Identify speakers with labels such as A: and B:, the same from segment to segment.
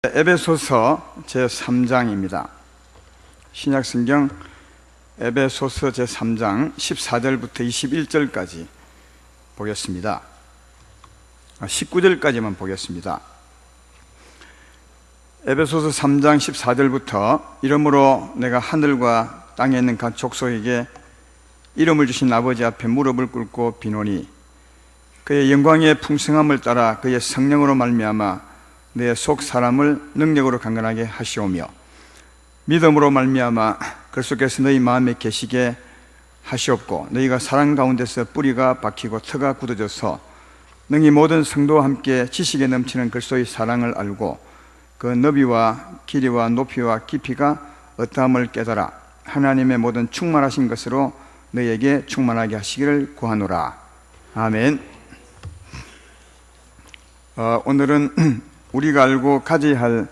A: 에베소서 제3장입니다. 신약성경 에베소서 제3장 14절부터 21절까지 보겠습니다. 19절까지만 보겠습니다. 에베소서 3장 14절부터 이러므로 내가 하늘과 땅에 있는 각 족속에게 이름을 주신 아버지 앞에 무릎을 꿇고 비노니 그의 영광의 풍성함을 따라 그의 성령으로 말미암아 내 속 사람을 능력으로 강건하게 하시오며 믿음으로 말미암아 그리스도께서 너희 마음에 계시게 하시옵고 너희가 사랑 가운데서 뿌리가 박히고 터가 굳어져서 능히 모든 성도와 함께 지식에 넘치는 그리스도의 사랑을 알고 그 너비와 길이와 높이와 깊이가 어떠함을 깨달아 하나님의 모든 충만하신 것으로 너희에게 충만하게 하시기를 구하노라. 아멘. 오늘은 우리가 알고 가져야 할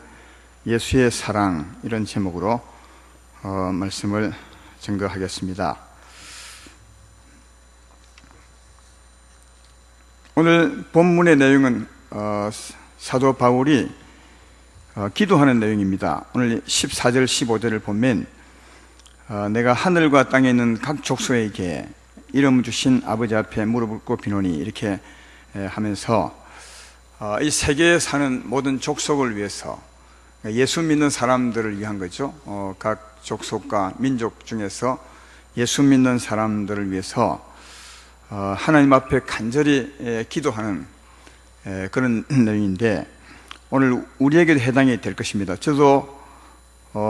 A: 예수의 사랑, 이런 제목으로 말씀을 증거하겠습니다. 오늘 본문의 내용은 사도 바울이 기도하는 내용입니다. 오늘 14절 15절을 보면 내가 하늘과 땅에 있는 각 족속에게 이름 주신 아버지 앞에 무릎을 꿇고 비노니 이렇게 하면서 이 세계에 사는 모든 족속을 위해서 예수 믿는 사람들을 위한 거죠. 각 족속과 민족 중에서 예수 믿는 사람들을 위해서 하나님 앞에 간절히 기도하는 그런 내용인데 오늘 우리에게도 해당이 될 것입니다. 저도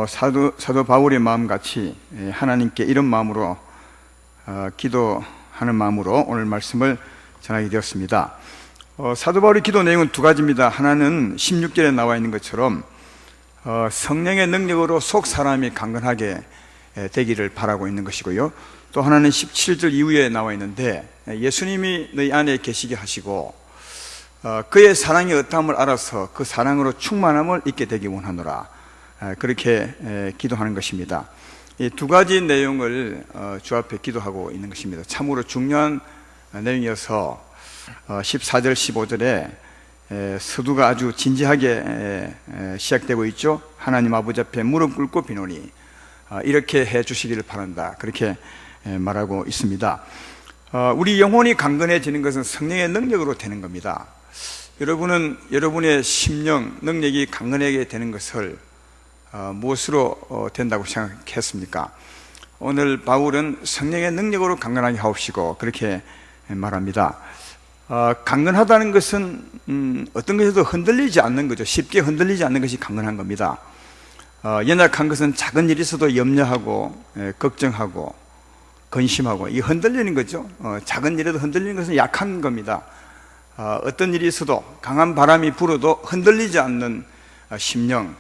A: 사도 바울의 마음같이 하나님께 이런 마음으로 기도하는 마음으로 오늘 말씀을 전하게 되었습니다. 사도 바울의 기도 내용은 두 가지입니다. 하나는 16절에 나와 있는 것처럼 성령의 능력으로 속 사람이 강건하게 되기를 바라고 있는 것이고요. 또 하나는 17절 이후에 나와 있는데 예수님이 너희 안에 계시게 하시고 그의 사랑이 어떠함을 알아서 그 사랑으로 충만함을 잊게 되기 원하노라. 그렇게 기도하는 것입니다. 이 두 가지 내용을 주 앞에 기도하고 있는 것입니다. 참으로 중요한 내용이어서 14절 15절에 서두가 아주 진지하게 시작되고 있죠. 하나님 아버지 앞에 무릎 꿇고 비노니 이렇게 해 주시기를 바란다. 그렇게 말하고 있습니다. 우리 영혼이 강건해지는 것은 성령의 능력으로 되는 겁니다. 여러분은 여러분의 심령 능력이 강건하게 되는 것을 무엇으로 된다고 생각했습니까? 오늘 바울은 성령의 능력으로 강건하게 하옵시고 그렇게 말합니다. 강건하다는 것은 어떤 것에도 흔들리지 않는 거죠. 쉽게 흔들리지 않는 것이 강건한 겁니다. 연약한 것은 작은 일이 있어도 염려하고 걱정하고 근심하고 이 흔들리는 거죠. 작은 일에도 흔들리는 것은 약한 겁니다. 어떤 일이 있어도 강한 바람이 불어도 흔들리지 않는 심령,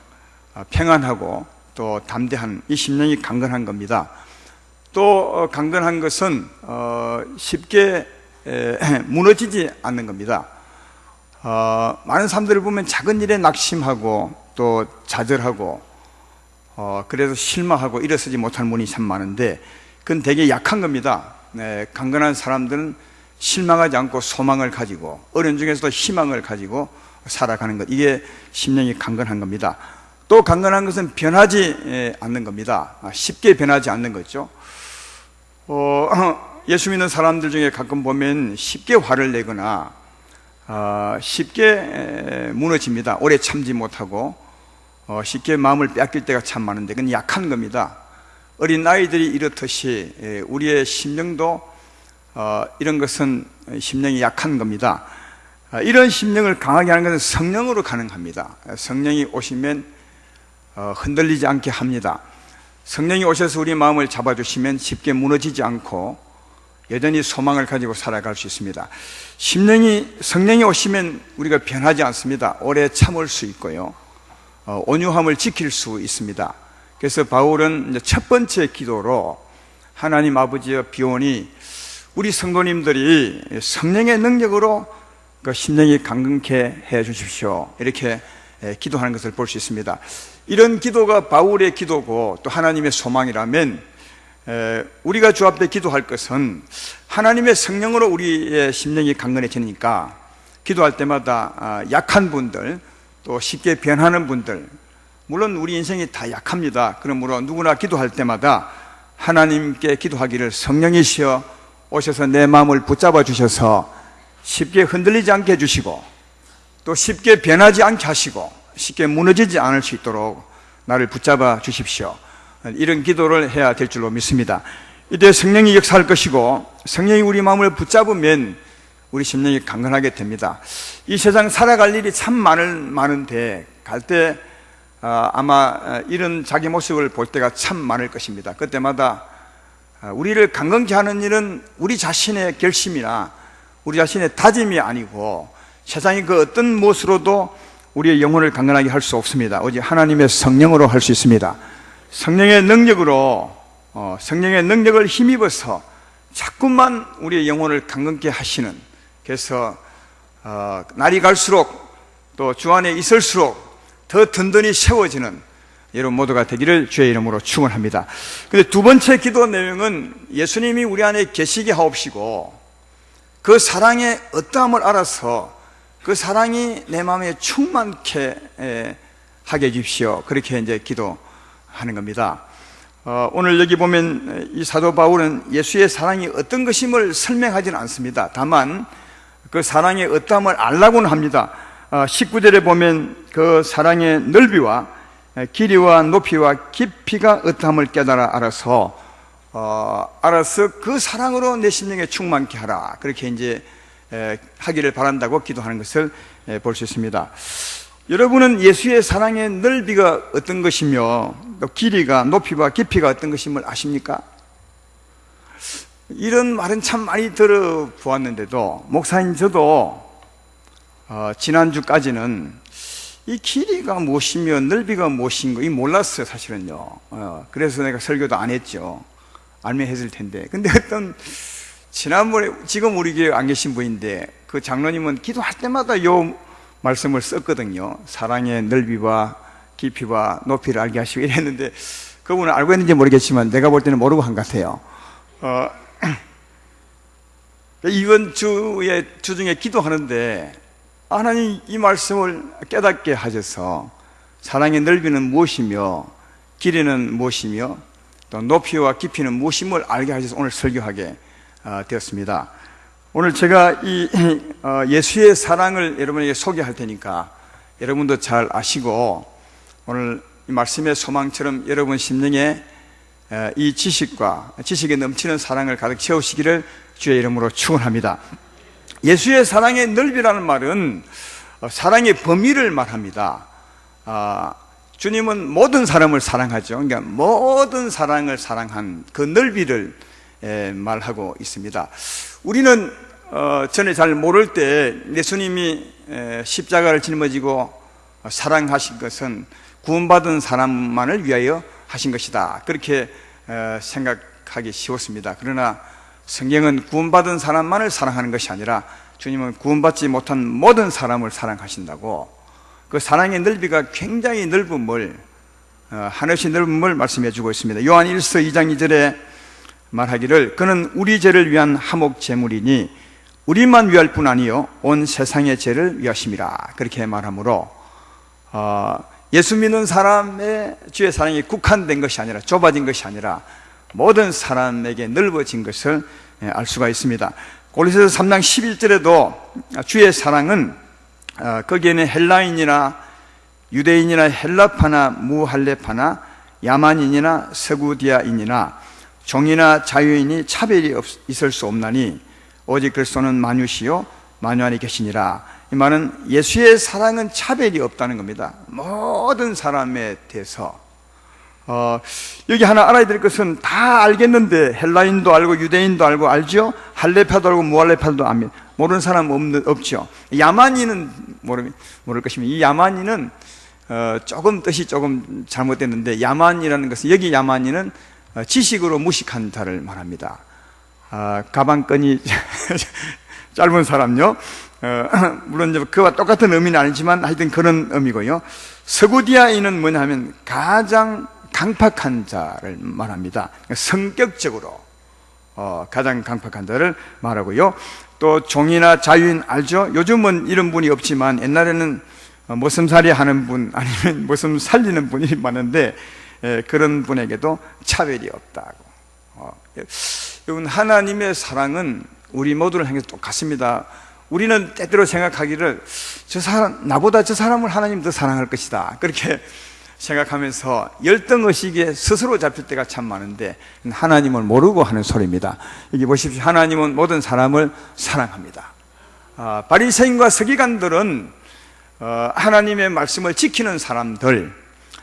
A: 평안하고 또 담대한 이 심령이 강건한 겁니다. 또 강건한 것은 쉽게 무너지지 않는 겁니다. 많은 사람들을 보면 작은 일에 낙심하고 또 좌절하고 그래서 실망하고 일어서지 못하는 분이 참 많은데 그건 되게 약한 겁니다. 강건한 사람들은 실망하지 않고 소망을 가지고 어려운 중에서도 희망을 가지고 살아가는 것, 이게 심령이 강건한 겁니다. 또 강건한 것은 변하지 않는 겁니다. 쉽게 변하지 않는 거죠. 예수 믿는 사람들 중에 가끔 보면 쉽게 화를 내거나 쉽게 무너집니다. 오래 참지 못하고 쉽게 마음을 빼앗길 때가 참 많은데 그건 약한 겁니다. 어린 아이들이 이렇듯이 우리의 심령도 이런 것은 심령이 약한 겁니다. 이런 심령을 강하게 하는 것은 성령으로 가능합니다. 성령이 오시면 흔들리지 않게 합니다. 성령이 오셔서 우리 마음을 잡아주시면 쉽게 무너지지 않고 여전히 소망을 가지고 살아갈 수 있습니다. 성령이 오시면 우리가 변하지 않습니다. 오래 참을 수 있고요. 온유함을 지킬 수 있습니다. 그래서 바울은 첫 번째 기도로 하나님 아버지의 비오니 우리 성도님들이 성령의 능력으로 그 심령이 강건케 해 주십시오. 이렇게 기도하는 것을 볼 수 있습니다. 이런 기도가 바울의 기도고 또 하나님의 소망이라면 우리가 주 앞에 기도할 것은 하나님의 성령으로 우리의 심령이 강건해지니까 기도할 때마다 약한 분들 또 쉽게 변하는 분들, 물론 우리 인생이 다 약합니다. 그러므로 누구나 기도할 때마다 하나님께 기도하기를 성령이시여 오셔서 내 마음을 붙잡아 주셔서 쉽게 흔들리지 않게 해주시고 또 쉽게 변하지 않게 하시고 쉽게 무너지지 않을 수 있도록 나를 붙잡아 주십시오. 이런 기도를 해야 될 줄로 믿습니다. 이때 성령이 역사할 것이고 성령이 우리 마음을 붙잡으면 우리 심령이 강건하게 됩니다. 이 세상 살아갈 일이 참 많은데 갈 때 아마 이런 자기 모습을 볼 때가 참 많을 것입니다. 그때마다 우리를 강건케 하는 일은 우리 자신의 결심이나 우리 자신의 다짐이 아니고 세상의 그 어떤 무엇으로도 우리의 영혼을 강건하게 할 수 없습니다. 오직 하나님의 성령으로 할 수 있습니다. 성령의 능력으로 성령의 능력을 힘입어서 자꾸만 우리의 영혼을 강건케 하시는, 그래서 날이 갈수록 또 주 안에 있을수록 더 든든히 세워지는 여러분 모두가 되기를 주의 이름으로 축원합니다. 근데 두 번째 기도 내용은 예수님이 우리 안에 계시게 하옵시고 그 사랑의 어떠함을 알아서 그 사랑이 내 마음에 충만케 하게 해주십시오. 그렇게 이제 기도하는 겁니다. 오늘 여기 보면 이 사도 바울은 예수의 사랑이 어떤 것임을 설명하지는 않습니다. 다만 그 사랑의 어떠함을 알라고는 합니다. 19절에 보면 그 사랑의 넓이와 길이와 높이와 깊이가 어떠함을 깨달아 알아서 그 사랑으로 내 심령에 충만케 하라. 그렇게 이제 하기를 바란다고 기도하는 것을 볼 수 있습니다. 여러분은 예수의 사랑의 넓이가 어떤 것이며 또 길이가 높이와 깊이가 어떤 것임을 아십니까? 이런 말은 참 많이 들어보았는데도 목사님 저도 지난주까지는 이 길이가 무엇이며 넓이가 무엇인가 몰랐어요, 사실은요. 그래서 내가 설교도 안 했죠. 알면 했을 텐데. 근데 지난번에 지금 우리 교회 안 계신 분인데 그 장로님은 기도할 때마다 요 말씀을 썼거든요. 사랑의 넓이와 깊이와 높이를 알게 하시고 이랬는데 그분은 알고 있는지 모르겠지만 내가 볼 때는 모르고 한 것 같아요. 이번 주 중에 기도하는데 하나님 이 말씀을 깨닫게 하셔서 사랑의 넓이는 무엇이며 길이는 무엇이며 또 높이와 깊이는 무엇임을 알게 하셔서 오늘 설교하게 되었습니다. 오늘 제가 이 예수의 사랑을 여러분에게 소개할 테니까 여러분도 잘 아시고 오늘 이 말씀의 소망처럼 여러분 심령에 이 지식에 넘치는 사랑을 가득 채우시기를 주의 이름으로 축원합니다. 예수의 사랑의 넓이라는 말은 사랑의 범위를 말합니다. 주님은 모든 사람을 사랑하죠. 그러니까 모든 사랑을 사랑한 그 넓이를 말하고 있습니다. 우리는 전에 잘 모를 때 예수님이 십자가를 짊어지고 사랑하신 것은 구원받은 사람만을 위하여 하신 것이다. 그렇게 생각하기 쉬웠습니다. 그러나 성경은 구원받은 사람만을 사랑하는 것이 아니라 주님은 구원받지 못한 모든 사람을 사랑하신다고 그 사랑의 넓이가 굉장히 넓음을 한없이 넓음을 말씀해 주고 있습니다. 요한 1서 2장 2절에 말하기를 그는 우리 죄를 위한 화목 제물이니 우리만 위할 뿐 아니요 온 세상의 죄를 위하심이라. 그렇게 말하므로 예수 믿는 사람의 주의 사랑이 국한된 것이 아니라 좁아진 것이 아니라 모든 사람에게 넓어진 것을 알 수가 있습니다. 고린도서 3장 11절에도 주의 사랑은 거기에는 헬라인이나 유대인이나 헬라파나 무할레파나 야만인이나 서구디아인이나 종이나 자유인이 차별이 있을 수 없나니 오직 그리스도는 만유시요 만유 안에 계시니라. 이 말은 예수의 사랑은 차별이 없다는 겁니다. 모든 사람에 대해서 여기 하나 알아야 될 것은 다 알겠는데 헬라인도 알고 유대인도 알고 알죠? 할레파도 알고 무할레파도 압니다. 모르는 사람 없죠. 야만인은 모를 것입니다. 이 야만인은 뜻이 조금 잘못됐는데 야만이라는 것은 여기 야만인은 지식으로 무식한 자를 말합니다. 가방끈이 짧은 사람요. 물론 그와 똑같은 의미는 아니지만 하여튼 그런 의미고요. 서구디아인은 뭐냐면 가장 강팍한 자를 말합니다. 성격적으로 가장 강팍한 자를 말하고요. 또 종이나 자유인 알죠? 요즘은 이런 분이 없지만 옛날에는 머슴살이 하는 분 아니면 머슴 살리는 분이 많은데 그런 분에게도 차별이 없다고. 여러분, 하나님의 사랑은 우리 모두를 향해서 똑같습니다. 우리는 때때로 생각하기를 나보다 저 사람을 하나님 더 사랑할 것이다, 그렇게 생각하면서 열등의식에 스스로 잡힐 때가 참 많은데, 하나님을 모르고 하는 소리입니다. 여기 보십시오. 하나님은 모든 사람을 사랑합니다. 바리새인과 서기관들은 하나님의 말씀을 지키는 사람들,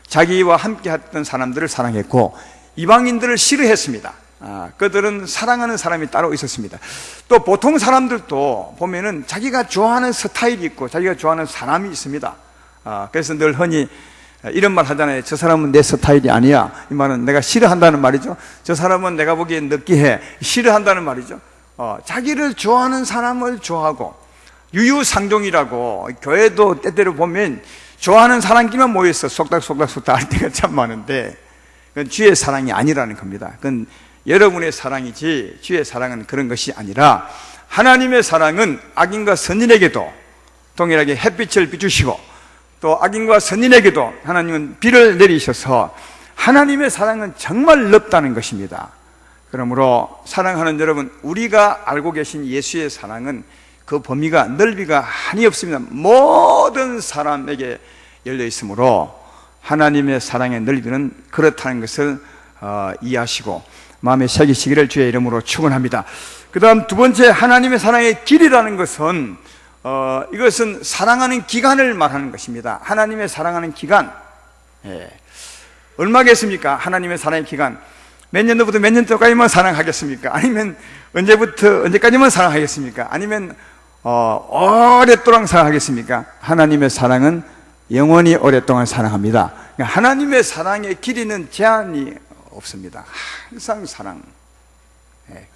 A: 자기와 함께 했던 사람들을 사랑했고 이방인들을 싫어했습니다. 그들은 사랑하는 사람이 따로 있었습니다. 또 보통 사람들도 보면은 자기가 좋아하는 스타일이 있고 자기가 좋아하는 사람이 있습니다. 그래서 늘 흔히 이런 말 하잖아요. 저 사람은 내 스타일이 아니야. 이 말은 내가 싫어한다는 말이죠. 저 사람은 내가 보기엔 느끼해. 싫어한다는 말이죠. 자기를 좋아하는 사람을 좋아하고, 유유상종이라고, 교회도 때때로 보면 좋아하는 사람끼리만 모여서 속닥속닥 할 때가 참 많은데, 그건 주의 사랑이 아니라는 겁니다. 그건 여러분의 사랑이지 주의 사랑은 그런 것이 아니라, 하나님의 사랑은 악인과 선인에게도 동일하게 햇빛을 비추시고 또 악인과 선인에게도 하나님은 비를 내리셔서 하나님의 사랑은 정말 넓다는 것입니다. 그러므로 사랑하는 여러분, 우리가 알고 계신 예수의 사랑은 그 범위가, 넓이가 한이 없습니다. 모든 사람에게 열려 있으므로 하나님의 사랑의 넓이는 그렇다는 것을 이해하시고 마음에 새기시기를 주의 이름으로 축원합니다. 그 다음 두 번째, 하나님의 사랑의 길이라는 것은 이것은 사랑하는 기간을 말하는 것입니다. 하나님의 사랑하는 기간, 얼마겠습니까? 하나님의 사랑의 기간 몇 년도부터 몇 년도까지만 사랑하겠습니까? 아니면 언제부터 언제까지만 사랑하겠습니까? 아니면 오랫동안 사랑하겠습니까? 하나님의 사랑은 영원히 오랫동안 사랑합니다. 그러니까 하나님의 사랑의 길이는 제한이 없습니다. 항상 사랑,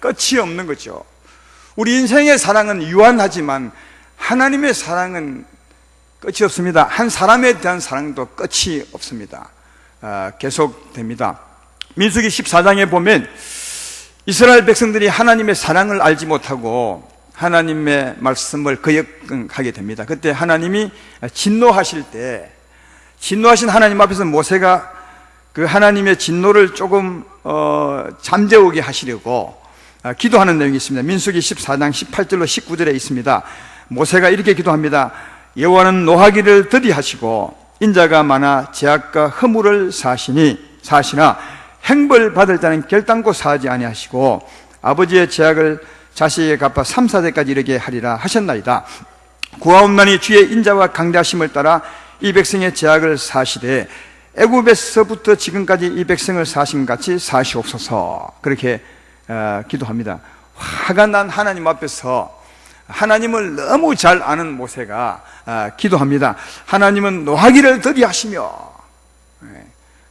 A: 끝이 없는 거죠. 우리 인생의 사랑은 유한하지만 하나님의 사랑은 끝이 없습니다. 한 사람에 대한 사랑도 끝이 없습니다. 계속됩니다. 민수기 14장에 보면 이스라엘 백성들이 하나님의 사랑을 알지 못하고 하나님의 말씀을 거역하게 됩니다. 그때 하나님이 진노하실 때, 진노하신 하나님 앞에서 모세가 그 하나님의 진노를 조금 잠재우게 하시려고 기도하는 내용이 있습니다. 민수기 14장 18절로 19절에 있습니다. 모세가 이렇게 기도합니다. 여호와는 노하기를 더디하시고 인자가 많아 죄악과 허물을 사시나 행벌 받을 자는 결단코 사하지 아니하시고 아버지의 죄악을 자식에게 갚아 3, 4대까지 이르게 하리라 하셨나이다. 구하옵나니 주의 인자와 강대하심을 따라 이 백성의 죄악을 사시되 애굽에서부터 지금까지 이 백성을 사신 같이 사시옵소서. 그렇게 기도합니다. 화가 난 하나님 앞에서 하나님을 너무 잘 아는 모세가 기도합니다. 하나님은 노하기를 더디하시며,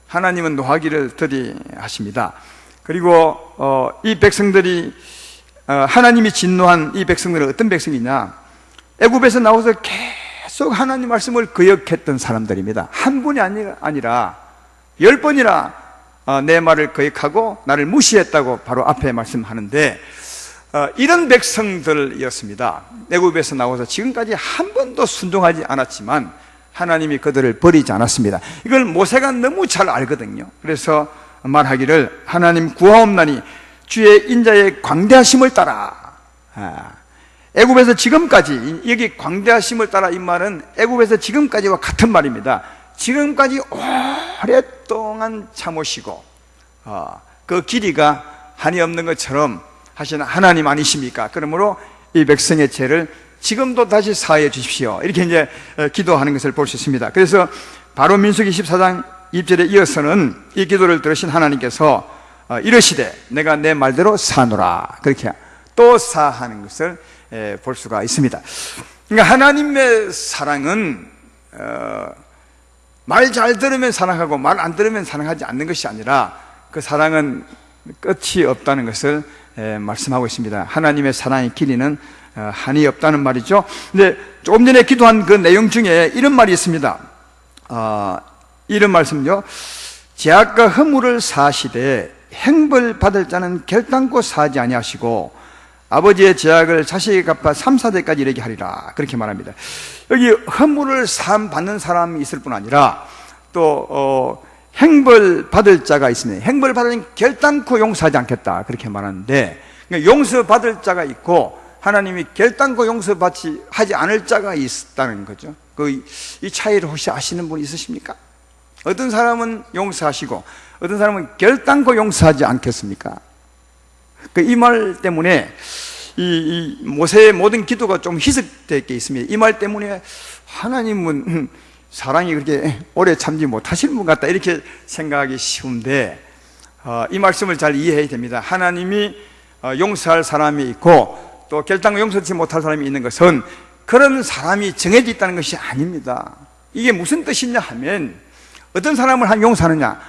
A: 하나님은 노하기를 더디하십니다. 그리고 이 백성들이 하나님이 진노한 이 백성들은 어떤 백성이냐? 애굽에서 나와서 계속 하나님 말씀을 거역했던 사람들입니다. 한 분이 아니라 10번이나 내 말을 거역하고 나를 무시했다고 바로 앞에 말씀하는데, 이런 백성들이었습니다. 애굽에서 나와서 지금까지 한 번도 순종하지 않았지만 하나님이 그들을 버리지 않았습니다. 이걸 모세가 너무 잘 알거든요. 그래서 말하기를 하나님 구하옵나니 주의 인자의 광대하심을 따라, 애굽에서 지금까지, 여기 광대하심을 따라 이 말은 애굽에서 지금까지와 같은 말입니다. 지금까지 오랫동안 참으시고 그 길이가 한이 없는 것처럼 하시는 하나님 아니십니까? 그러므로 이 백성의 죄를 지금도 다시 사하여 주십시오. 이렇게 이제 기도하는 것을 볼 수 있습니다. 그래서 바로 민수기 14장 2절에 이어서는 이 기도를 들으신 하나님께서 이러시되 내가 내 말대로 사노라, 그렇게 또 사하는 것을 볼 수가 있습니다. 그러니까 하나님의 사랑은 말 잘 들으면 사랑하고 말 안 들으면 사랑하지 않는 것이 아니라 그 사랑은 끝이 없다는 것을 말씀하고 있습니다. 하나님의 사랑의 길이는 한이 없다는 말이죠. 근데 조금 전에 기도한 그 내용 중에 이런 말이 있습니다. 이런 말씀요. 죄악과 허물을 사시되 행벌 받을 자는 결단코 사하지 아니하시고 아버지의 죄악을 자식이 갚아 3, 4대까지 이르게 하리라. 그렇게 말합니다. 여기 허물을 사함 받는 사람이 있을 뿐 아니라 또 행벌 받을 자가 있으면 행벌 받으면 결단코 용서하지 않겠다. 그렇게 말하는데, 그러니까 용서 받을 자가 있고 하나님이 결단코 용서받지 하지 않을 자가 있다는 거죠. 이 차이를 혹시 아시는 분 있으십니까? 어떤 사람은 용서하시고 어떤 사람은 결단코 용서하지 않겠습니까? 이 말 때문에 이 모세의 모든 기도가 좀 희석되어 있습니다. 이 말 때문에 하나님은 사랑이 그렇게 오래 참지 못하시는 분 같다, 이렇게 생각하기 쉬운데, 이 말씀을 잘 이해해야 됩니다. 하나님이 용서할 사람이 있고 또 결단코 용서치 못할 사람이 있는 것은 그런 사람이 정해져 있다는 것이 아닙니다. 이게 무슨 뜻이냐 하면, 어떤 사람을 용서하느냐,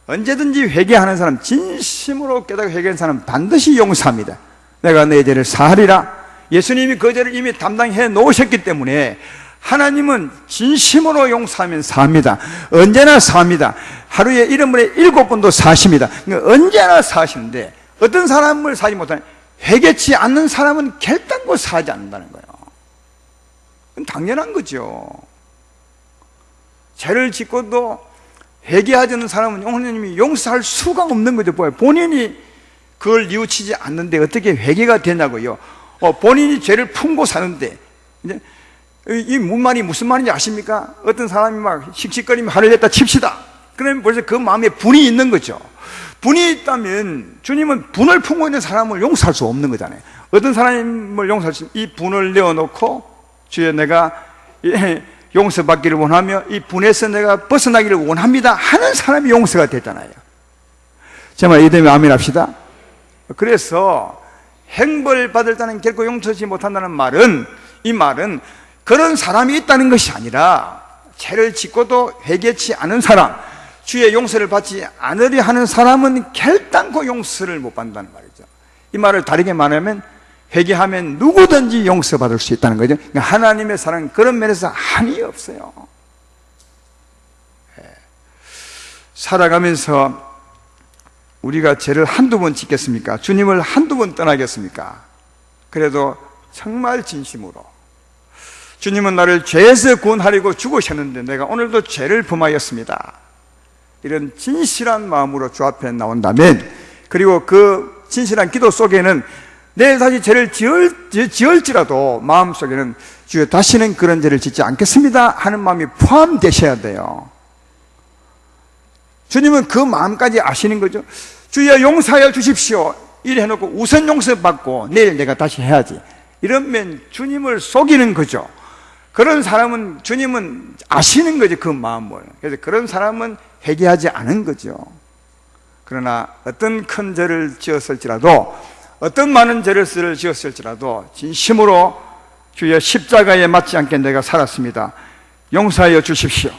A: 언제든지 회개하는 사람, 진심으로 깨닫고 회개하는 사람 반드시 용서합니다. 내가 내 죄를 사하리라. 예수님이 그 죄를 이미 담당해 놓으셨기 때문에 하나님은 진심으로 용서하면 사합니다. 언제나 사합니다. 하루에 1인분에 7번도 사십니다. 그러니까 언제나 사시는데, 어떤 사람을 사지 못하는, 회개치 않는 사람은 결단코 사지 않는다는 거예요. 그건 당연한 거죠. 죄를 짓고도 회개하지 않는 사람은 하나님이 용서할 수가 없는 거죠. 본인이 그걸 뉘우치지 않는데 어떻게 회개가 되냐고요. 본인이 죄를 품고 사는데, 이제 이 말이 무슨 말인지 아십니까? 어떤 사람이 막 씩씩거리며 화를 냈다 칩시다. 그러면 벌써 그 마음에 분이 있는 거죠. 분이 있다면 주님은 분을 품고 있는 사람을 용서할 수 없는 거잖아요. 어떤 사람을 용서할 수, 이 분을 내어놓고 주여 내가 용서받기를 원하며 이 분에서 내가 벗어나기를 원합니다 하는 사람이 용서가 됐잖아요. 정말 이대면 아멘 합시다. 그래서 행벌 받을 자는 결코 용서하지 못한다는 말은, 이 말은 그런 사람이 있다는 것이 아니라 죄를 짓고도 회개치 않은 사람, 주의 용서를 받지 않으려 하는 사람은 결단코 용서를 못 받는다는 말이죠. 이 말을 다르게 말하면 회개하면 누구든지 용서받을 수 있다는 거죠. 그러니까 하나님의 사랑은 그런 면에서 한이 없어요. 살아가면서 우리가 죄를 한두 번 짓겠습니까? 주님을 한두 번 떠나겠습니까? 그래도 정말 진심으로 주님은 나를 죄에서 구원하려고 죽으셨는데 내가 오늘도 죄를 범하였습니다, 이런 진실한 마음으로 주 앞에 나온다면, 그리고 그 진실한 기도 속에는 내일 다시 죄를 지을지라도 마음속에는 주여 다시는 그런 죄를 짓지 않겠습니다 하는 마음이 포함되셔야 돼요. 주님은 그 마음까지 아시는 거죠. 주여 용서하여 주십시오 이래 해놓고 우선 용서받고 내일 내가 다시 해야지, 이러면 주님을 속이는 거죠. 그런 사람은 주님은 아시는 거죠, 그 마음을. 그래서 그런 사람은 회개하지 않은 거죠. 그러나 어떤 큰 죄를 지었을지라도, 어떤 많은 죄를 지었을지라도 진심으로 주여 십자가에 맞지 않게 내가 살았습니다, 용서하여 주십시오,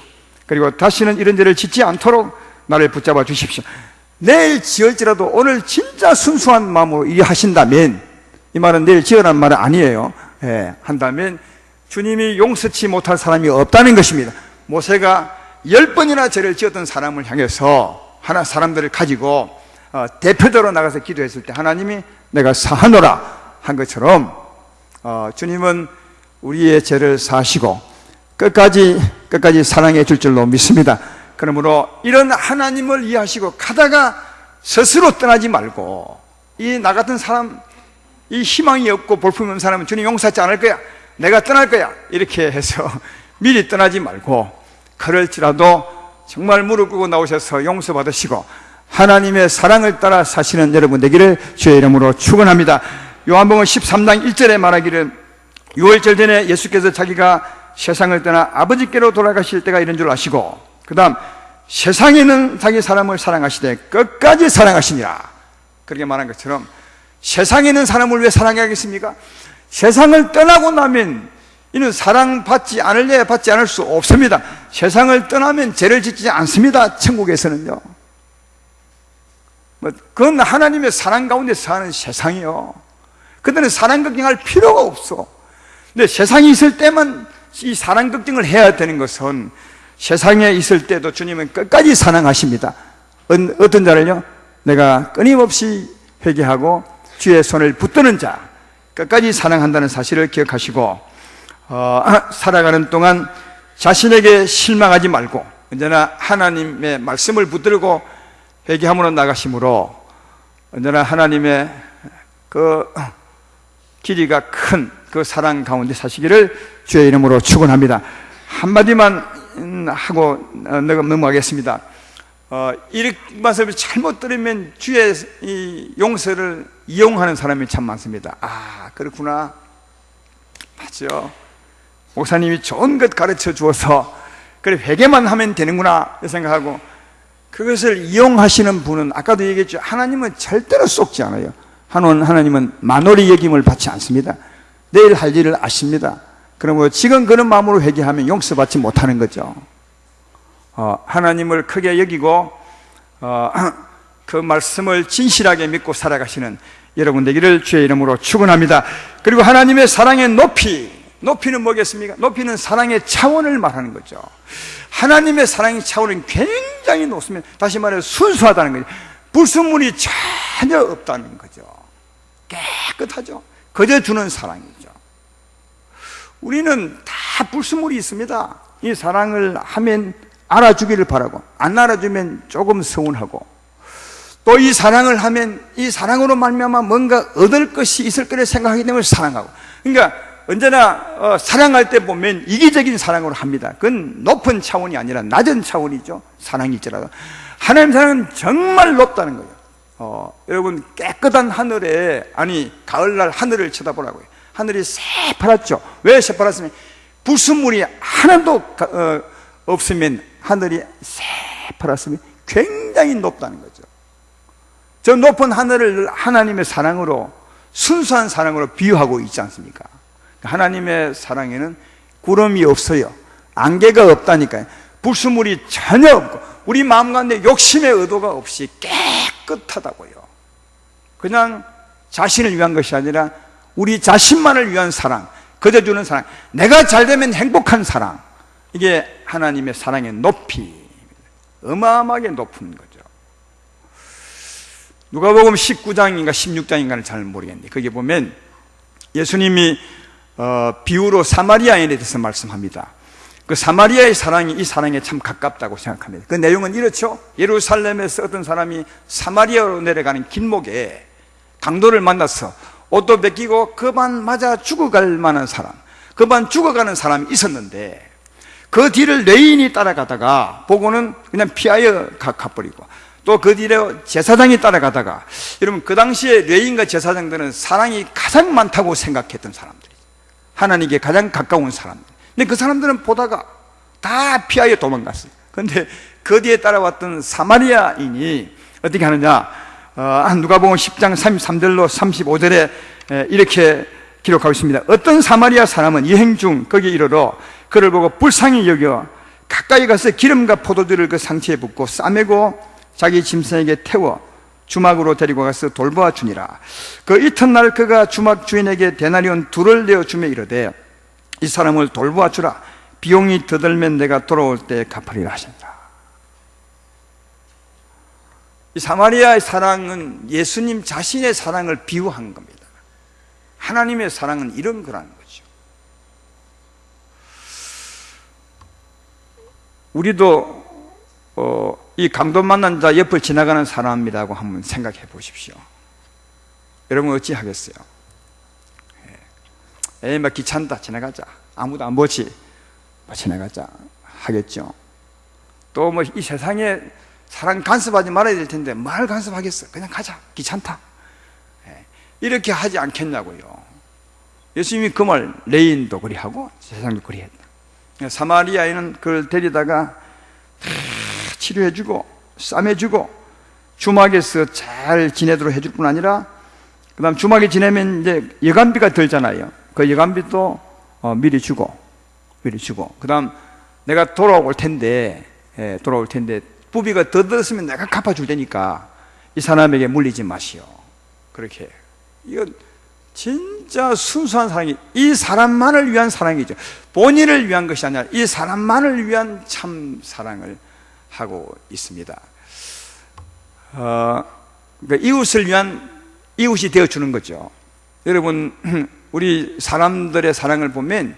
A: 그리고 다시는 이런 죄를 짓지 않도록 나를 붙잡아 주십시오, 내일 지을지라도 오늘 진짜 순수한 마음으로 일하신다면, 이 말은 내일 지으라는 말은 아니에요. 한다면 주님이 용서치 못할 사람이 없다는 것입니다. 모세가 10번이나 죄를 지었던 사람을 향해서 사람들을 가지고 대표적으로 나가서 기도했을 때 하나님이 내가 사하노라 한 것처럼 주님은 우리의 죄를 사하시고 끝까지 사랑해 줄 줄로 믿습니다. 그러므로 이런 하나님을 이해하시고 가다가 스스로 떠나지 말고, 이 나 같은 사람, 이 희망이 없고 볼품이 없는 사람은 주님 용서하지 않을 거야, 내가 떠날 거야, 이렇게 해서 미리 떠나지 말고, 그럴지라도 정말 무릎 꿇고 나오셔서 용서받으시고 하나님의 사랑을 따라 사시는 여러분 되기를 주의 이름으로 축원합니다. 요한복음 13장 1절에 말하기를 6월절 전에 예수께서 자기가 세상을 떠나 아버지께로 돌아가실 때가 이런 줄 아시고, 그 다음 세상에는 자기 사람을 사랑하시되 끝까지 사랑하시니라, 그렇게 말한 것처럼 세상에는 사람을 왜 사랑하겠습니까? 세상을 떠나고 나면 이는 사랑받지 않을래 받지 않을 수 없습니다. 세상을 떠나면 죄를 짓지 않습니다, 천국에서는요. 그건 하나님의 사랑 가운데 사는 세상이요. 그때는 사랑 걱정할 필요가 없어. 근데 세상이 있을 때만 이 사랑 걱정을 해야 되는 것은, 세상에 있을 때도 주님은 끝까지 사랑하십니다. 어떤 자를요? 내가 끊임없이 회개하고 주의 손을 붙드는 자, 끝까지 사랑한다는 사실을 기억하시고 살아가는 동안 자신에게 실망하지 말고 언제나 하나님의 말씀을 붙들고 회개함으로 나가심으로 언제나 하나님의 그 길이가 큰 그 사랑 가운데 사시기를 주의 이름으로 축원합니다. 한마디만 하고 넘어가겠습니다. 이 말씀을 잘못 들으면 주의 이 용서를 이용하는 사람이 참 많습니다. 아, 그렇구나. 맞죠. 목사님이 좋은 것 가르쳐 주어서 그래 회개만 하면 되는구나 생각하고 그것을 이용하시는 분은 아까도 얘기했죠. 하나님은 절대로 속지 않아요. 하나님은 만홀히 여김을 받지 않습니다. 내일 할 일을 아십니다. 그러므로 지금 그런 마음으로 회개하면 용서받지 못하는 거죠. 하나님을 크게 여기고 그 말씀을 진실하게 믿고 살아가시는 여러분 되기를 주의 이름으로 축원합니다. 그리고 하나님의 사랑의 높이는 뭐겠습니까? 높이는 사랑의 차원을 말하는 거죠. 하나님의 사랑의 차원은 굉장히 높습니다. 다시 말해 순수하다는 거죠. 불순물이 전혀 없다는 거죠. 깨끗하죠. 거저 주는 사랑이죠. 우리는 다 불순물이 있습니다. 이 사랑을 하면 알아주기를 바라고 안 알아주면 조금 서운하고 또 이 사랑을 하면 이 사랑으로 말미암아 뭔가 얻을 것이 있을 거를 생각하기 때문에 사랑하고 그러니까 언제나 사랑할 때 보면 이기적인 사랑으로 합니다. 그건 높은 차원이 아니라 낮은 차원이죠. 사랑일지라도 하나님 사랑은 정말 높다는 거예요. 여러분 깨끗한 하늘에 가을날 하늘을 쳐다보라고요. 하늘이 새파랗죠. 왜 새파랗으면 불순물이 하나도 없으면 하늘이 새파랗으면 굉장히 높다는 거죠. 저 높은 하늘을 하나님의 사랑으로 순수한 사랑으로 비유하고 있지 않습니까? 하나님의 사랑에는 구름이 없어요. 안개가 없다니까요. 불순물이 전혀 없고 우리 마음 가운데 욕심의 의도가 없이 깨끗하다고요. 그냥 자신을 위한 것이 아니라 우리 자신만을 위한 사랑, 거저 주는 사랑, 내가 잘 되면 행복한 사랑, 이게 하나님의 사랑의 높이, 어마어마하게 높은 거죠. 누가복음 19장인가 16장인가를 잘 모르겠는데 거기 보면 예수님이 비유로 사마리아인에 대해서 말씀합니다. 그 사마리아의 사랑이 이 사랑에 참 가깝다고 생각합니다. 그 내용은 이렇죠. 예루살렘에서 어떤 사람이 사마리아로 내려가는 길목에 강도를 만나서 옷도 뺏기고 그만 맞아 죽어갈 만한 사람, 그만 죽어가는 사람이 있었는데 그 뒤를 레인이 따라가다가 보고는 그냥 피하여 가버리고 또 그 뒤에 제사장이 따라가다가 여러분 그 당시에 레인과 제사장들은 사랑이 가장 많다고 생각했던 사람들이죠. 하나님께 가장 가까운 사람들. 근데 그 사람들은 보다가 다 피하여 도망갔어요. 그런데 그 뒤에 따라왔던 사마리아인이 어떻게 하느냐, 누가복음 10장 33절로 35절에 이렇게 기록하고 있습니다. 어떤 사마리아 사람은 여행 중 거기에 이르러 그를 보고 불쌍히 여겨 가까이 가서 기름과 포도주를 그 상체에 붓고 싸매고 자기 짐승에게 태워 주막으로 데리고 가서 돌보아 주니라. 그 이튿날 그가 주막 주인에게 데나리온 2를 내어 주며 이르되 이 사람을 돌보아 주라. 비용이 더 들면 내가 돌아올 때 갚으리라 하신다. 이 사마리아의 사랑은 예수님 자신의 사랑을 비유한 겁니다. 하나님의 사랑은 이런 거라는 거죠. 우리도 이 강도 만난 자 옆을 지나가는 사람이라고 한번 생각해 보십시오. 여러분 어찌 하겠어요? 에이 막 귀찮다 지나가자, 아무도 안 보지 지나가자 하겠죠. 또 뭐 이 세상에 사람 간섭하지 말아야 될 텐데 말 간섭하겠어, 그냥 가자, 귀찮다, 이렇게 하지 않겠냐고요. 예수님이 그 말 레인도 그리하고 세상도 그리했다. 사마리아인은 그를 데리다가 치료해주고 싸매주고 주막에서 잘 지내도록 해줄 뿐 아니라 그 다음 주막에 지내면 이제 여간비가 들잖아요. 그 여간비도 미리 주고 그 다음 내가 돌아올 텐데 부비가 더 들었으면 내가 갚아줄 테니까 이 사람에게 물리지 마시오. 그렇게. 이건 진짜 순수한 사랑이, 이 사람만을 위한 사랑이죠. 본인을 위한 것이 아니라 이 사람만을 위한 참 사랑을 하고 있습니다. 그러니까 이웃을 위한, 이웃이 되어주는 거죠. 여러분, 우리 사람들의 사랑을 보면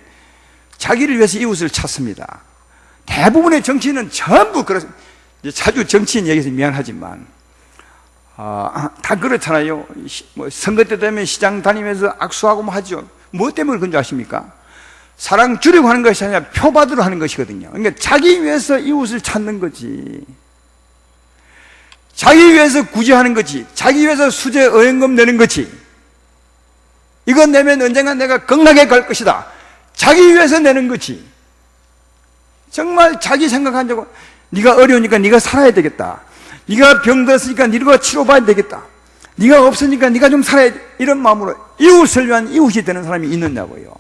A: 자기를 위해서 이웃을 찾습니다. 대부분의 정치인은 전부 그렇습니다. 자주 정치인 얘기해서 미안하지만 다 그렇잖아요. 뭐 선거 때 되면 시장 다니면서 악수하고 뭐 하죠. 뭐 때문에 그런 줄 아십니까? 사랑 주려고 하는 것이 아니라 표 받으러 하는 것이거든요. 그러니까 자기 위해서 이웃을 찾는 거지. 자기 위해서 구제하는 거지. 자기 위해서 수제 의연금 내는 거지. 이거 내면 언젠가 내가 건강하게 갈 것이다. 자기 위해서 내는 거지. 정말 자기 생각한 적은 네가 어려우니까 네가 살아야 되겠다. 네가 병들었으니까 네가 치료받아야 되겠다. 네가 없으니까 네가 좀 살아야 돼. 이런 마음으로 이웃을 위한 이웃이 되는 사람이 있느냐고요.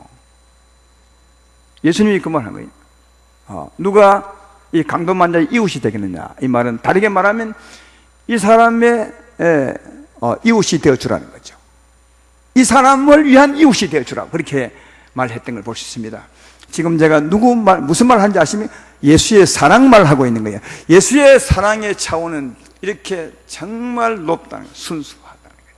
A: 예수님이 그 말 한 거예요. 누가 이 강도만자의 이웃이 되겠느냐. 이 말은 다르게 말하면 이 사람의 이웃이 되어주라는 거죠. 이 사람을 위한 이웃이 되어주라. 그렇게 말했던 걸 볼 수 있습니다. 지금 제가 무슨 말 하는지 아시면 예수의 사랑 말을 하고 있는 거예요. 예수의 사랑의 차원은 이렇게 정말 높다는 거예요. 순수하다는 거예요.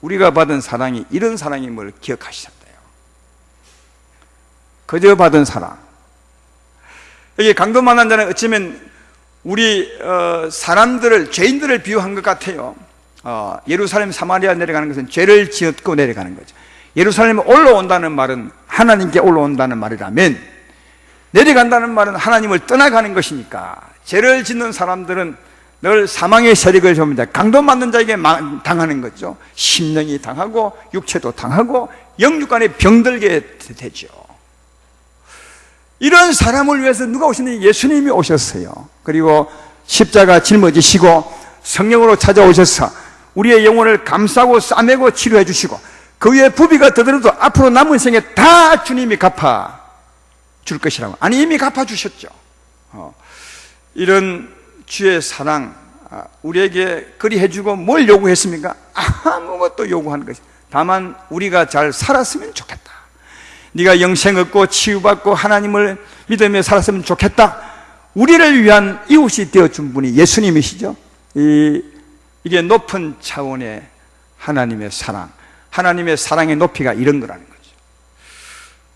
A: 우리가 받은 사랑이 이런 사랑임을 기억하시잖아요. 그저 받은 사랑. 여기 강도 만난 자는 어쩌면 우리 사람들을, 죄인들을 비유한 것 같아요. 예루살렘 사마리아 내려가는 것은 죄를 지었고 내려가는 거죠. 예루살렘에 올라온다는 말은 하나님께 올라온다는 말이라면, 내려간다는 말은 하나님을 떠나가는 것이니까 죄를 짓는 사람들은 늘 사망의 세력을 접니다. 강도 맞는 자에게 당하는 거죠. 심령이 당하고 육체도 당하고 영육간에 병들게 되죠. 이런 사람을 위해서 누가 오셨느냐? 예수님이 오셨어요. 그리고 십자가 짊어지시고 성령으로 찾아오셔서 우리의 영혼을 감싸고 싸매고 치료해 주시고, 그 위에 부비가 더더라도 앞으로 남은 생에 다 주님이 갚아 줄 것이라고. 아니, 이미 갚아 주셨죠. 이런 주의 사랑, 우리에게 그리 해주고 뭘 요구했습니까? 아무것도 요구하는 것이, 다만 우리가 잘 살았으면 좋겠다. 네가 영생 얻고 치유받고 하나님을 믿으며 살았으면 좋겠다. 우리를 위한 이웃이 되어준 분이 예수님이시죠. 이게 높은 차원의 하나님의 사랑, 하나님의 사랑의 높이가 이런 거라는 거죠.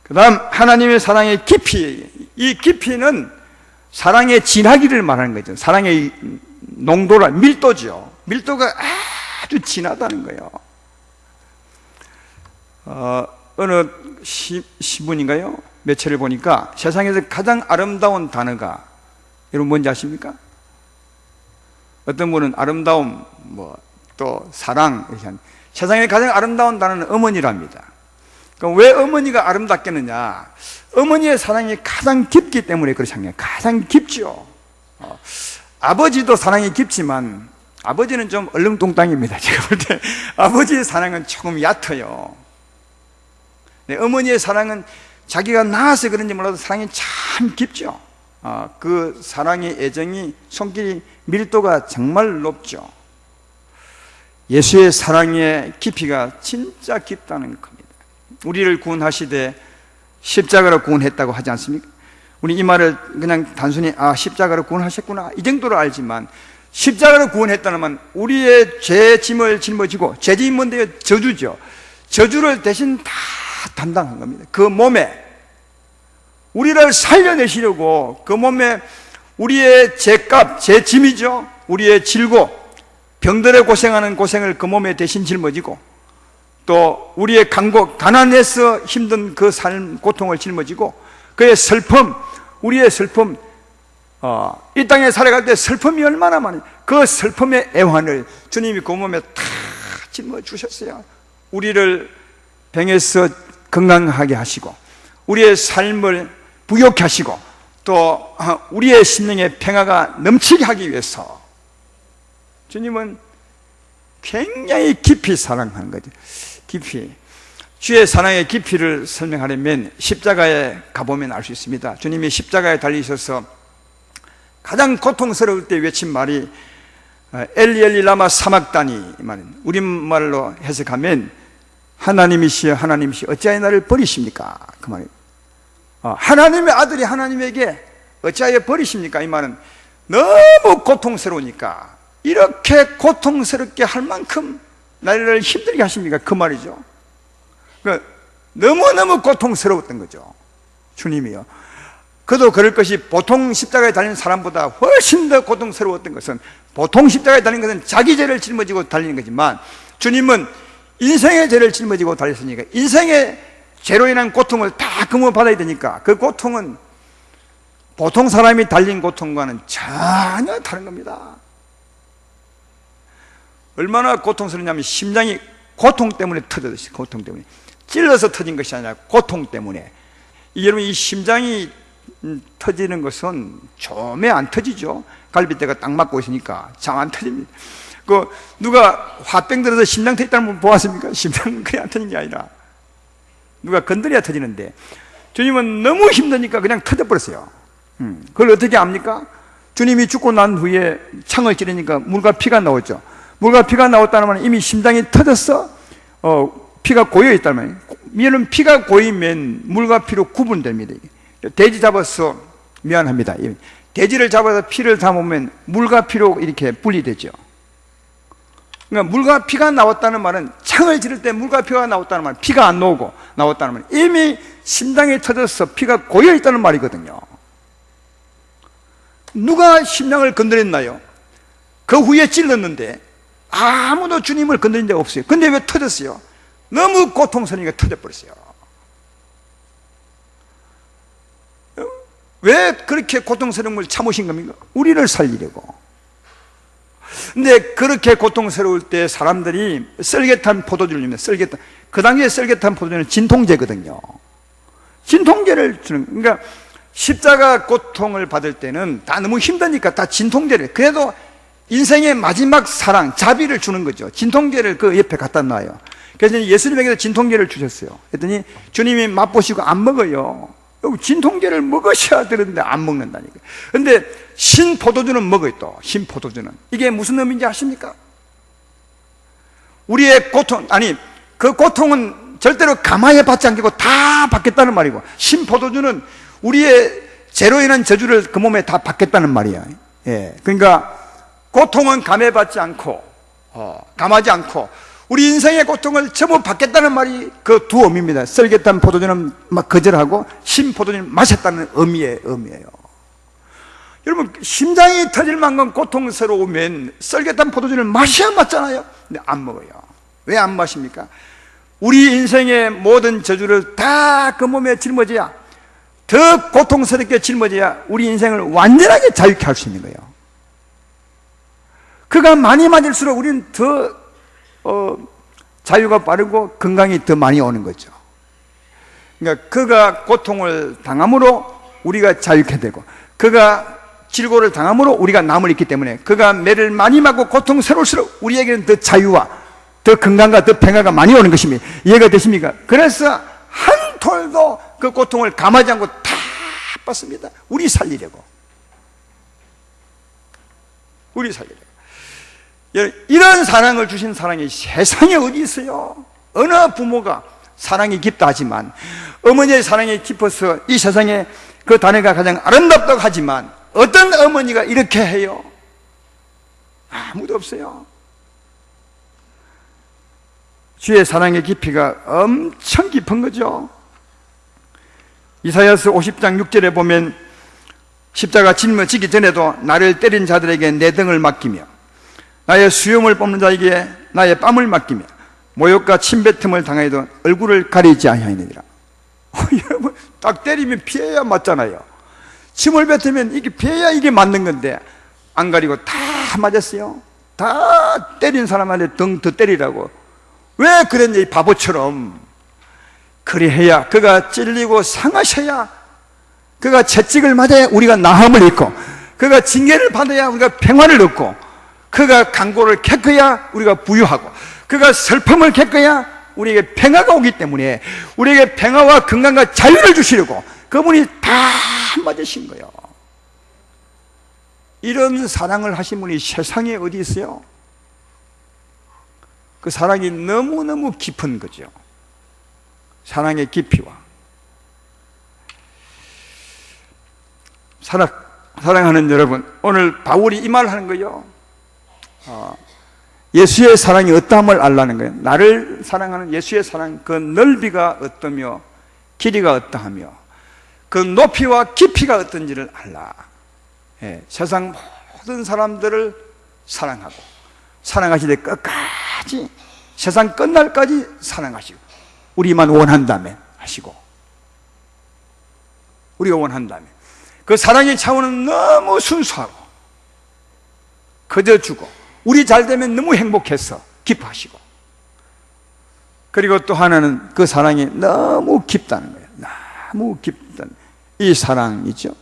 A: 그 다음 하나님의 사랑의 깊이, 이 깊이는 사랑의 진하기를 말하는 거죠. 사랑의 농도라, 밀도죠. 밀도가 아주 진하다는 거예요. 어느 시분인가요? 매체를 보니까 세상에서 가장 아름다운 단어가 여러분 뭔지 아십니까? 어떤 분은 아름다움, 또 사랑, 이렇게 하는, 세상에 가장 아름다운 단어는 어머니랍니다. 그럼 왜 어머니가 아름답겠느냐? 어머니의 사랑이 가장 깊기 때문에 그렇지 않나요? 가장 깊죠. 아버지도 사랑이 깊지만 아버지는 좀 얼렁뚱땅입니다. 제가 볼 때 아버지의 사랑은 조금 얕아요. 네, 어머니의 사랑은 자기가 낳아서 그런지 몰라도 사랑이 참 깊죠. 그 사랑의 애정이, 손길이, 밀도가 정말 높죠. 예수의 사랑의 깊이가 진짜 깊다는 겁니다. 우리를 구원하시되 십자가로 구원했다고 하지 않습니까? 우리 이 말을 그냥 단순히 십자가로 구원하셨구나 이 정도로 알지만, 십자가로 구원했다는 말은 우리의 죄 짐을 짊어지고, 죄 짐이 뭔데요? 저주죠. 저주를 대신 다 담당한 겁니다. 그 몸에 우리를 살려내시려고 그 몸에 우리의 죄값, 죄 짐이죠. 우리의 질고, 병들에 고생하는 고생을 그 몸에 대신 짊어지고, 또 우리의 가난해서 힘든 그 삶 고통을 짊어지고, 그의 슬픔, 우리의 슬픔, 이 땅에 살아갈 때 슬픔이 얼마나 많아요. 그 슬픔의 애환을 주님이 그 몸에 다 짊어주셨어요. 우리를 병에서 건강하게 하시고, 우리의 삶을 부욕케 하시고, 또 우리의 심령의 평화가 넘치게 하기 위해서 주님은 굉장히 깊이 사랑하는 거죠. 깊이. 주의 사랑의 깊이를 설명하려면 십자가에 가보면 알 수 있습니다. 주님이 십자가에 달리셔서 가장 고통스러울 때 외친 말이 엘리 엘리 라마 사막다니, 우리말로 해석하면 하나님이시여 하나님이시여 어찌하여 나를 버리십니까? 그 말이에요. 하나님의 아들이 하나님에게 어찌하여 버리십니까? 이 말은 너무 고통스러우니까, 이렇게 고통스럽게 할 만큼 나를 힘들게 하십니까? 그 말이죠. 그러니까 너무너무 고통스러웠던 거죠. 주님이요. 그도 그럴 것이 보통 십자가에 달리는 사람보다 훨씬 더 고통스러웠던 것은, 보통 십자가에 달리는 것은 자기 죄를 짊어지고 달리는 거지만 주님은 인생의 죄를 짊어지고 달렸으니까 인생의 죄로 인한 고통을 다 금어받아야 되니까 그 고통은 보통 사람이 달린 고통과는 전혀 다른 겁니다. 얼마나 고통스럽냐면 심장이 고통 때문에 터졌어요. 고통 때문에. 찔러서 터진 것이 아니라 고통 때문에. 여러분, 이 심장이 터지는 것은 처음에 안 터지죠. 갈비뼈가 딱 맞고 있으니까 잘 안 터집니다. 누가 화병 들어서 심장 터졌다는 분 보았습니까? 심장은 그냥 안 터진 게 아니라 누가 건드려야 터지는데, 주님은 너무 힘드니까 그냥 터져버렸어요. 그걸 어떻게 압니까? 주님이 죽고 난 후에 창을 찌르니까 물과 피가 나오죠. 물과 피가 나왔다는 말은 이미 심장이 터졌어. 피가 고여 있다는 말이에요. 이런 피가 고이면 물과 피로 구분됩니다. 돼지 잡아서, 미안합니다, 돼지를 잡아서 피를 담으면 물과 피로 이렇게 분리되죠. 그러니까 물과 피가 나왔다는 말은, 창을 지를 때 물과 피가 나왔다는 말은 피가 안 나오고 나왔다는 말은 이미 심장이 터져서 피가 고여 있다는 말이거든요. 누가 심장을 건드렸나요? 그 후에 찔렀는데 아무도 주님을 건드린 적 없어요. 근데 왜 터졌어요? 너무 고통스러우니까 터져버렸어요. 왜 그렇게 고통스러운 걸 참으신 겁니까? 우리를 살리려고. 근데 그렇게 고통스러울 때 사람들이 썰get한 포도주를 주면, 그 당시에 썰get한 포도주는 진통제거든요. 진통제를 주는, 그러니까 십자가 고통을 받을 때는 다 너무 힘드니까 다 진통제를, 그래도 인생의 마지막 사랑, 자비를 주는 거죠. 진통제를 그 옆에 갖다 놔요. 그래서 예수님에게도 진통제를 주셨어요. 그랬더니 주님이 맛보시고 안 먹어요. 진통제를 먹으셔야 되는데 안 먹는다니까. 근데 신포도주는 먹어요. 또 신포도주는 이게 무슨 의미인지 아십니까? 우리의 고통, 아니 그 고통은 절대로 감화에 받지 않고 다 받겠다는 말이고, 신포도주는 우리의 죄로 인한 저주를 그 몸에 다 받겠다는 말이야. 예, 그러니까 고통은 감해받지 않고, 감하지 않고 우리 인생의 고통을 전부 받겠다는 말이 그 두 의미입니다. 썰get한 포도주는 막 거절하고 신포도주는 마셨다는 의미예요. 여러분, 심장이 터질 만큼 고통스러우면 썰get한 포도주를 마셔야 맞잖아요. 근데 안 먹어요. 왜 안 마십니까? 우리 인생의 모든 저주를 다 그 몸에 짊어져야, 더 고통스럽게 짊어져야 우리 인생을 완전하게 자유케 할 수 있는 거예요. 그가 많이 맞을수록 우리는 더 자유가 빠르고 건강이 더 많이 오는 거죠. 그러니까 그가 고통을 당함으로 우리가 자유케 되고, 그가 질고를 당함으로 우리가 남을 있기 때문에, 그가 매를 많이 맞고 고통스러울수록 우리에게는 더 자유와 더 건강과 더 평화가 많이 오는 것입니다. 이해가 되십니까? 그래서 한 톨도 그 고통을 감하지 않고 다 받습니다. 우리 살리려고. 이런 사랑을 주신 사랑이 세상에 어디 있어요? 어느 부모가 사랑이 깊다 하지만, 어머니의 사랑이 깊어서 이 세상에 그 단어가 가장 아름답다고 하지만, 어떤 어머니가 이렇게 해요? 아무도 없어요. 주의 사랑의 깊이가 엄청 깊은 거죠. 이사야서 50장 6절에 보면, 십자가 짊어지기 전에도 나를 때린 자들에게 내 등을 맡기며 나의 수염을 뽑는 자에게 나의 뺨을 맡기며 모욕과 침뱉음을 당하여도 얼굴을 가리지 아니하니라. 여러분, 딱 때리면 피해야 맞잖아요. 침을 뱉으면 이게 피해야 이게 맞는 건데 안 가리고 다 맞았어요. 다 때린 사람한테 등 더 때리라고. 왜 그랬냐, 이 바보처럼. 그리해야, 그가 찔리고 상하셔야, 그가 채찍을 맞아야 우리가 나음을 입고, 그가 징계를 받아야 우리가 평화를 얻고, 그가 강고를 겪어야 우리가 부유하고, 그가 슬픔을 겪어야 우리에게 평화가 오기 때문에, 우리에게 평화와 건강과 자유를 주시려고 그분이 다 맞으신 거예요. 이런 사랑을 하신 분이 세상에 어디 있어요? 그 사랑이 너무너무 깊은 거죠. 사랑의 깊이와. 사랑하는 여러분, 오늘 바울이 이 말을 하는 거예요. 예수의 사랑이 어떠함을 알라는 거예요. 나를 사랑하는 예수의 사랑, 그 넓이가 어떠며 길이가 어떠하며 그 높이와 깊이가 어떤지를 알라. 예, 세상 모든 사람들을 사랑하고 사랑하시되 끝까지 세상 끝날까지 사랑하시고 우리만 원한다면 하시고 우리가 원한다면 그 사랑의 차원은 너무 순수하고 그저 주고 우리 잘 되면 너무 행복해서 기뻐하시고 그리고 또 하나는 그 사랑이 너무 깊다는 거예요. 너무 깊다는 이 사랑이죠.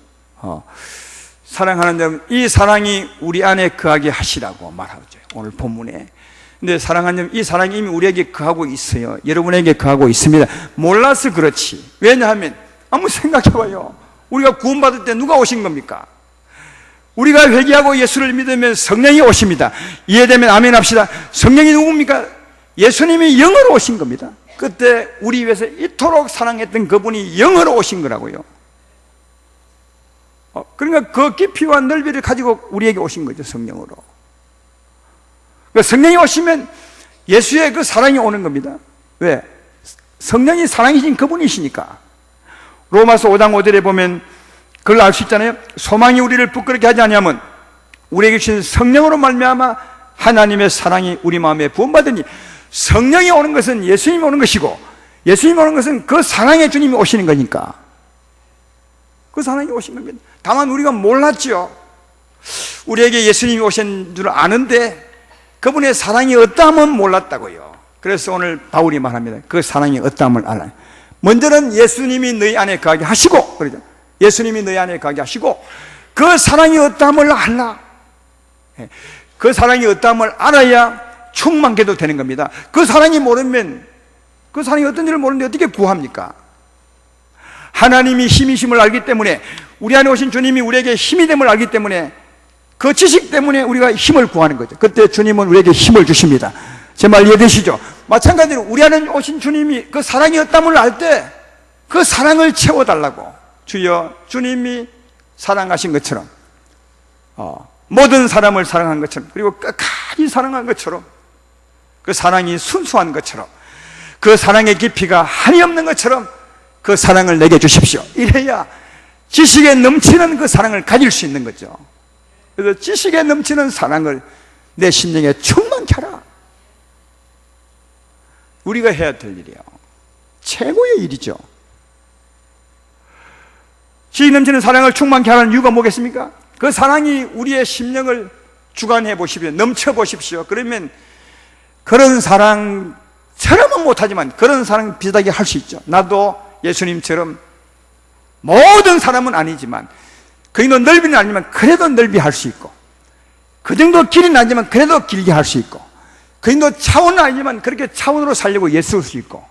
A: 사랑하는 점, 이 사랑이 우리 안에 거하게 하시라고 말하죠. 오늘 본문에. 근데 사랑하는 점, 이 사랑이 이미 우리에게 거하고 있어요. 여러분에게 거하고 있습니다. 몰라서 그렇지. 왜냐하면 한번 생각해봐요. 우리가 구원받을 때 누가 오신 겁니까? 우리가 회개하고 예수를 믿으면 성령이 오십니다. 이해되면 아멘 합시다. 성령이 누굽니까? 예수님이 영으로 오신 겁니다. 그때 우리 위해서 이토록 사랑했던 그분이 영으로 오신 거라고요. 그러니까 그 깊이와 넓이를 가지고 우리에게 오신 거죠. 성령으로. 그러니까 성령이 오시면 예수의 그 사랑이 오는 겁니다. 왜? 성령이 사랑이신 그분이시니까. 로마서 5장 5절에 보면 그걸 알 수 있잖아요. 소망이 우리를 부끄럽게 하지 않으면 우리에게 주신 성령으로 말미암아 하나님의 사랑이 우리 마음에 부음받으니, 성령이 오는 것은 예수님이 오는 것이고 예수님이 오는 것은 그 사랑의 주님이 오시는 거니까 그 사랑이 오신 겁니다. 다만 우리가 몰랐죠. 우리에게 예수님이 오신 줄 아는데 그분의 사랑이 어떠함은 몰랐다고요. 그래서 오늘 바울이 말합니다. 그 사랑이 어떠함을 알아요. 먼저는 예수님이 너희 안에 거하게 하시고, 그러죠. 예수님이 너희 안에 거하게 하시고 그 사랑이 어떠함을 알라. 그 사랑이 어떠함을 알아야 충만케도 되는 겁니다. 그 사랑이 모르면, 그 사랑이 어떤지를 모르는데 어떻게 구합니까? 하나님이 힘이심을 알기 때문에, 우리 안에 오신 주님이 우리에게 힘이 됨을 알기 때문에, 그 지식 때문에 우리가 힘을 구하는 거죠. 그때 주님은 우리에게 힘을 주십니다. 제 말 이해되시죠? 마찬가지로 우리 안에 오신 주님이 그 사랑이 어떠함을 알 때 그 사랑을 채워달라고, 주여 주님이 사랑하신 것처럼, 모든 사람을 사랑한 것처럼, 그리고 끝까지 사랑한 것처럼, 그 사랑이 순수한 것처럼, 그 사랑의 깊이가 한이 없는 것처럼 그 사랑을 내게 주십시오. 이래야 지식에 넘치는 그 사랑을 가질 수 있는 거죠. 그래서 지식에 넘치는 사랑을 내 심령에 충만케 하라. 우리가 해야 될 일이에요. 최고의 일이죠. 지식 넘치는 사랑을 충만케 하라는 이유가 뭐겠습니까? 그 사랑이 우리의 심령을 주관해 보십시오. 넘쳐 보십시오. 그러면 그런 사랑처럼은 못하지만 그런 사랑 비슷하게 할 수 있죠. 나도 예수님처럼 모든 사람은 아니지만, 그 정도 넓이는 아니지만 그래도 넓이 할 수 있고, 그 정도 길이는 아니지만 그래도 길게 할 수 있고, 그 정도 차원은 아니지만 그렇게 차원으로 살려고 애쓸 수 있고,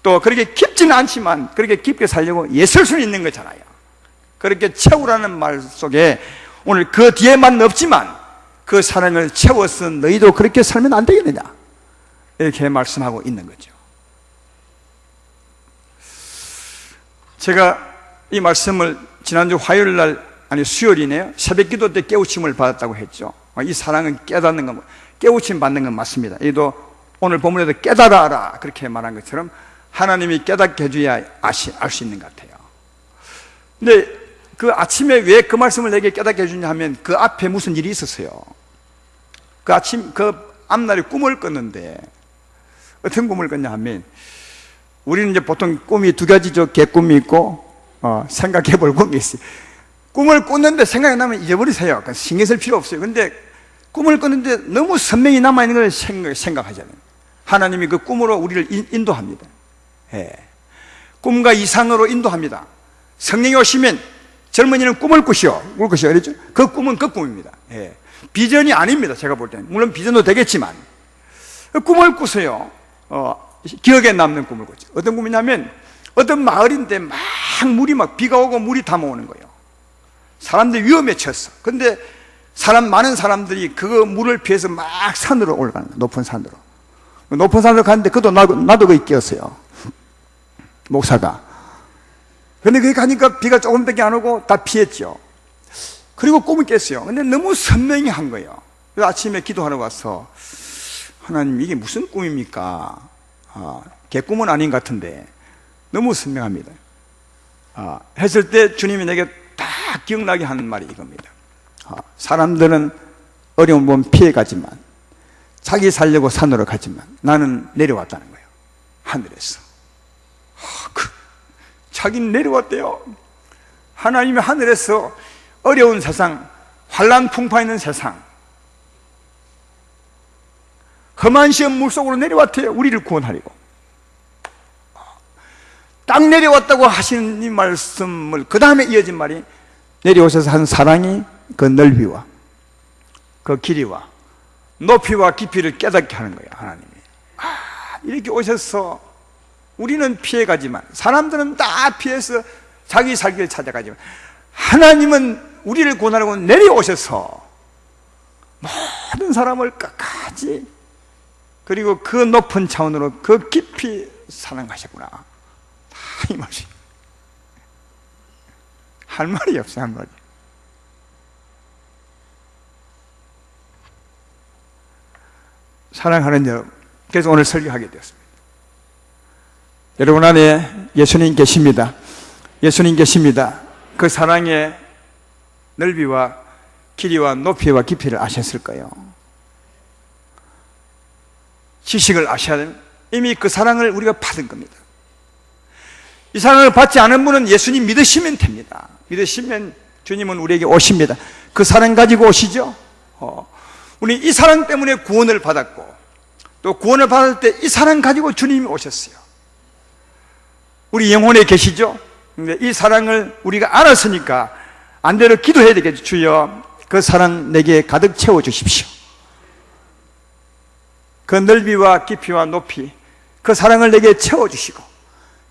A: 또 그렇게 깊지는 않지만 그렇게 깊게 살려고 애쓸 수 있는 거잖아요. 그렇게 채우라는 말 속에 오늘 그 뒤에만 없지만 그 사랑을 채워서 너희도 그렇게 살면 안 되겠느냐, 이렇게 말씀하고 있는 거죠. 제가 이 말씀을 지난주 화요일 날, 아니 수요일이네요, 새벽 기도 때 깨우침을 받았다고 했죠. 이 사랑은 깨닫는 것, 깨우침 받는 건 맞습니다. 이도 오늘 본문에도 깨달아라 그렇게 말한 것처럼 하나님이 깨닫게 해줘야 알 수 있는 것 같아요. 근데 그 아침에 왜 그 말씀을 내게 깨닫게 해주냐 하면, 그 앞에 무슨 일이 있었어요. 그 아침, 그 앞날에 꿈을 꿨는데, 어떤 꿈을 꿨냐 하면, 우리는 이제 보통 꿈이 두 가지죠. 개꿈이 있고 생각해 볼 꿈이 있어요. 꿈을 꿨는데 생각이 나면 잊어버리세요. 신경 쓸 필요 없어요. 근데 꿈을 꿨는데 너무 선명히 남아있는 걸 생각하잖아요. 하나님이 그 꿈으로 우리를 인도합니다. 꿈과 이상으로 인도합니다. 성령이 오시면 젊은이는 꿈을 꾸시오, 그랬죠? 그 꿈은 그 꿈입니다. 비전이 아닙니다. 제가 볼 때는. 물론 비전도 되겠지만 꿈을 꾸세요. 기억에 남는 꿈을 꿨죠. 어떤 꿈이냐면, 어떤 마을인데 막 물이, 막 비가 오고 물이 담아오는 거예요. 사람들이 위험에 처했어. 근데 많은 사람들이 그 물을 피해서 막 산으로 올라가는 거예요. 높은 산으로. 높은 산으로 갔는데 그도 나도 거기 끼었어요, 목사가. 근데 거기 가니까 비가 조금밖에 안 오고 다 피했죠. 그리고 꿈을 깼어요. 근데 너무 선명히 한 거예요. 그래서 아침에 기도하러 와서 하나님, 이게 무슨 꿈입니까? 개꿈은 아닌 것 같은데 너무 선명합니다. 했을 때 주님이 내게 딱 기억나게 하는 말이 이겁니다. 사람들은 어려움 보면 피해가지만, 자기 살려고 산으로 가지만 나는 내려왔다는 거예요. 하늘에서. 자기는 내려왔대요. 하나님이 하늘에서 어려운 세상, 환난 풍파 있는 세상, 험한 시험 물속으로 내려왔대요. 우리를 구원하려고. 딱 내려왔다고 하시는 이 말씀을 그 다음에 이어진 말이, 내려오셔서 한 사랑이 그 넓이와 그 길이와 높이와 깊이를 깨닫게 하는 거예요. 하나님이 이렇게 오셔서, 우리는 피해가지만, 사람들은 다 피해서 자기 살기를 찾아가지만, 하나님은 우리를 구원하려고 내려오셔서 모든 사람을 끝까지, 그리고 그 높은 차원으로 그 깊이 사랑하셨구나. 이 말이, 할 말이 없어요. 할 말이. 사랑하는 여러분, 그래서 오늘 설교하게 되었습니다. 여러분 안에 예수님 계십니다. 예수님 계십니다. 그 사랑의 넓이와 길이와 높이와 깊이를 아셨을까요? 지식을 아셔야 됩니다. 이미 그 사랑을 우리가 받은 겁니다. 이 사랑을 받지 않은 분은 예수님 믿으시면 됩니다. 믿으시면 주님은 우리에게 오십니다. 그 사랑 가지고 오시죠. 우리 이 사랑 때문에 구원을 받았고, 또 구원을 받을 때 이 사랑 가지고 주님이 오셨어요. 우리 영혼에 계시죠. 근데 이 사랑을 우리가 알았으니까 안대로 기도해야 되겠죠. 주여, 그 사랑 내게 가득 채워주십시오. 그 넓이와 깊이와 높이, 그 사랑을 내게 채워주시고,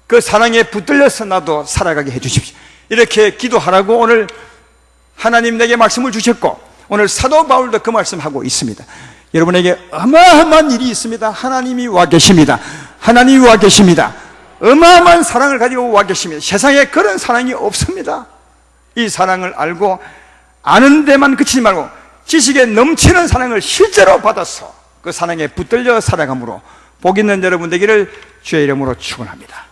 A: 그 사랑에 붙들려서 나도 살아가게 해주십시오. 이렇게 기도하라고 오늘 하나님 내게 말씀을 주셨고, 오늘 사도 바울도 그 말씀하고 있습니다. 여러분에게 어마어마한 일이 있습니다. 하나님이 와 계십니다. 하나님이 와 계십니다. 어마어마한 사랑을 가지고 와 계십니다. 세상에 그런 사랑이 없습니다. 이 사랑을 알고 아는 데만 그치지 말고 지식에 넘치는 사랑을 실제로 받아서 그 사랑에 붙들려 살아감으로 복 있는 여러분 되기를 주의 이름으로 축원합니다.